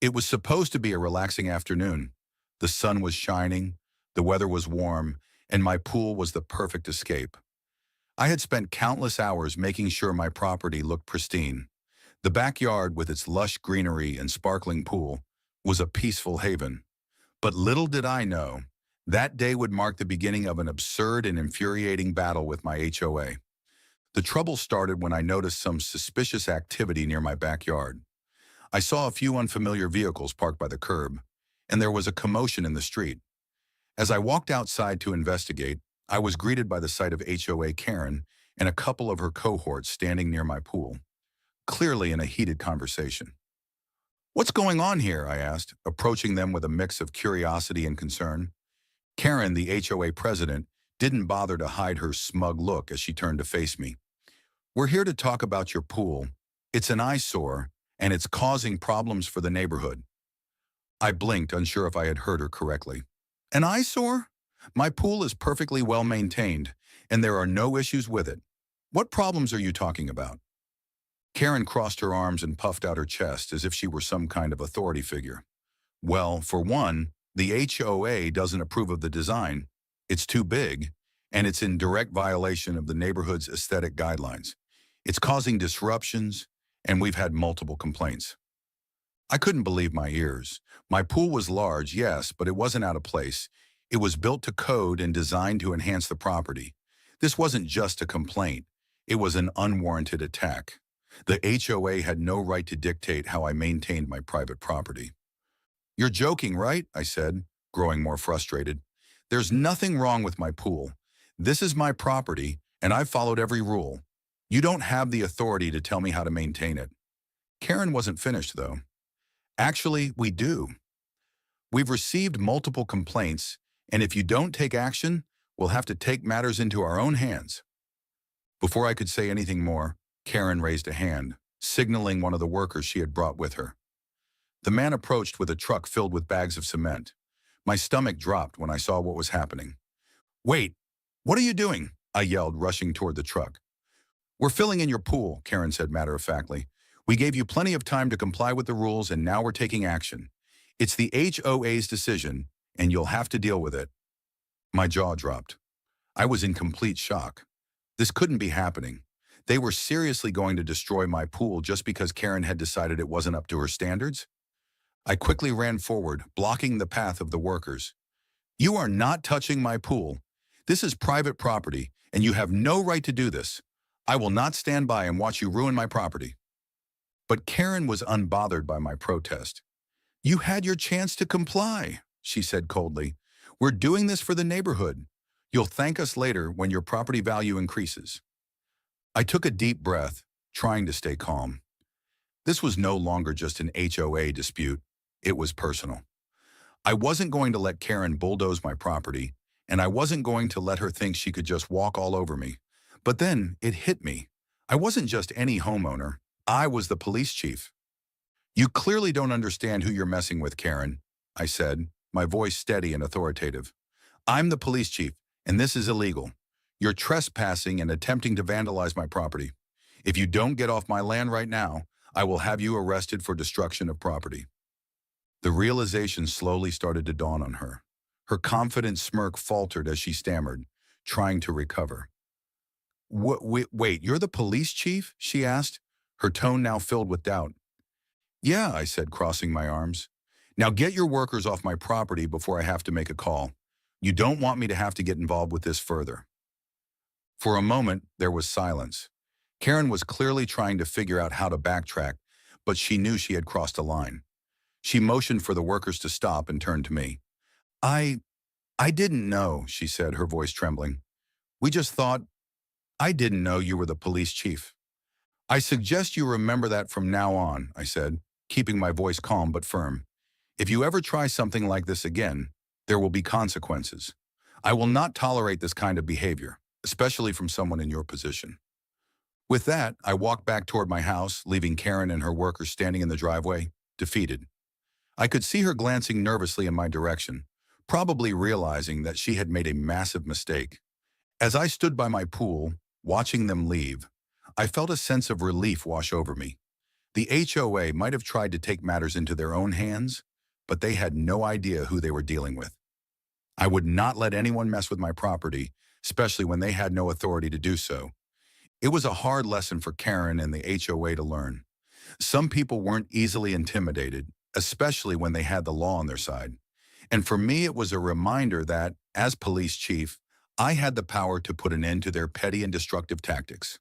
It was supposed to be a relaxing afternoon. The sun was shining, the weather was warm, and my pool was the perfect escape. I had spent countless hours making sure my property looked pristine. The backyard, with its lush greenery and sparkling pool, was a peaceful haven. But little did I know, that day would mark the beginning of an absurd and infuriating battle with my HOA. The trouble started when I noticed some suspicious activity near my backyard. I saw a few unfamiliar vehicles parked by the curb, and there was a commotion in the street. As I walked outside to investigate, I was greeted by the sight of HOA Karen and a couple of her cohorts standing near my pool, clearly in a heated conversation. "What's going on here?" I asked, approaching them with a mix of curiosity and concern. Karen, the HOA president, didn't bother to hide her smug look as she turned to face me. "We're here to talk about your pool. It's an eyesore, and it's causing problems for the neighborhood." I blinked, unsure if I had heard her correctly. "An eyesore? My pool is perfectly well maintained, and there are no issues with it. What problems are you talking about?" Karen crossed her arms and puffed out her chest as if she were some kind of authority figure. "Well, for one, the HOA doesn't approve of the design. It's too big, and it's in direct violation of the neighborhood's aesthetic guidelines. It's causing disruptions, and we've had multiple complaints." I couldn't believe my ears. My pool was large, yes, but it wasn't out of place. It was built to code and designed to enhance the property. This wasn't just a complaint. It was an unwarranted attack. The HOA had no right to dictate how I maintained my private property. "You're joking, right?" I said, growing more frustrated. "There's nothing wrong with my pool. This is my property, and I've followed every rule. You don't have the authority to tell me how to maintain it." Karen wasn't finished, though. "Actually, we do. We've received multiple complaints, and if you don't take action, we'll have to take matters into our own hands." Before I could say anything more, Karen raised a hand, signaling one of the workers she had brought with her. The man approached with a truck filled with bags of cement. My stomach dropped when I saw what was happening. "Wait, what are you doing?" I yelled, rushing toward the truck. "We're filling in your pool," Karen said matter-of-factly. "We gave you plenty of time to comply with the rules, and now we're taking action. It's the HOA's decision, and you'll have to deal with it." My jaw dropped. I was in complete shock. This couldn't be happening. They were seriously going to destroy my pool just because Karen had decided it wasn't up to her standards? I quickly ran forward, blocking the path of the workers. "You are not touching my pool. This is private property, and you have no right to do this. I will not stand by and watch you ruin my property." But Karen was unbothered by my protest. "You had your chance to comply," she said coldly. "We're doing this for the neighborhood. You'll thank us later when your property value increases." I took a deep breath, trying to stay calm. This was no longer just an HOA dispute. It was personal. I wasn't going to let Karen bulldoze my property, and I wasn't going to let her think she could just walk all over me. But then it hit me. I wasn't just any homeowner. I was the police chief. "You clearly don't understand who you're messing with, Karen," I said, my voice steady and authoritative. "I'm the police chief, and this is illegal. You're trespassing and attempting to vandalize my property. If you don't get off my land right now, I will have you arrested for destruction of property." The realization slowly started to dawn on her. Her confident smirk faltered as she stammered, trying to recover. Wait, you're the police chief?" she asked, her tone now filled with doubt. "Yeah," I said, crossing my arms. "Now get your workers off my property before I have to make a call. You don't want me to have to get involved with this further." For a moment, there was silence. Karen was clearly trying to figure out how to backtrack, but she knew she had crossed a line. She motioned for the workers to stop and turned to me. I didn't know," she said, her voice trembling. "We just thought, I didn't know you were the police chief." "I suggest you remember that from now on," I said, keeping my voice calm but firm. "If you ever try something like this again, there will be consequences. I will not tolerate this kind of behavior, especially from someone in your position." With that, I walked back toward my house, leaving Karen and her workers standing in the driveway, defeated. I could see her glancing nervously in my direction, probably realizing that she had made a massive mistake. As I stood by my pool, watching them leave, I felt a sense of relief wash over me. The HOA might have tried to take matters into their own hands, but they had no idea who they were dealing with. I would not let anyone mess with my property, especially when they had no authority to do so. It was a hard lesson for Karen and the HOA to learn. Some people weren't easily intimidated, especially when they had the law on their side. And for me, it was a reminder that, as police chief, I had the power to put an end to their petty and destructive tactics.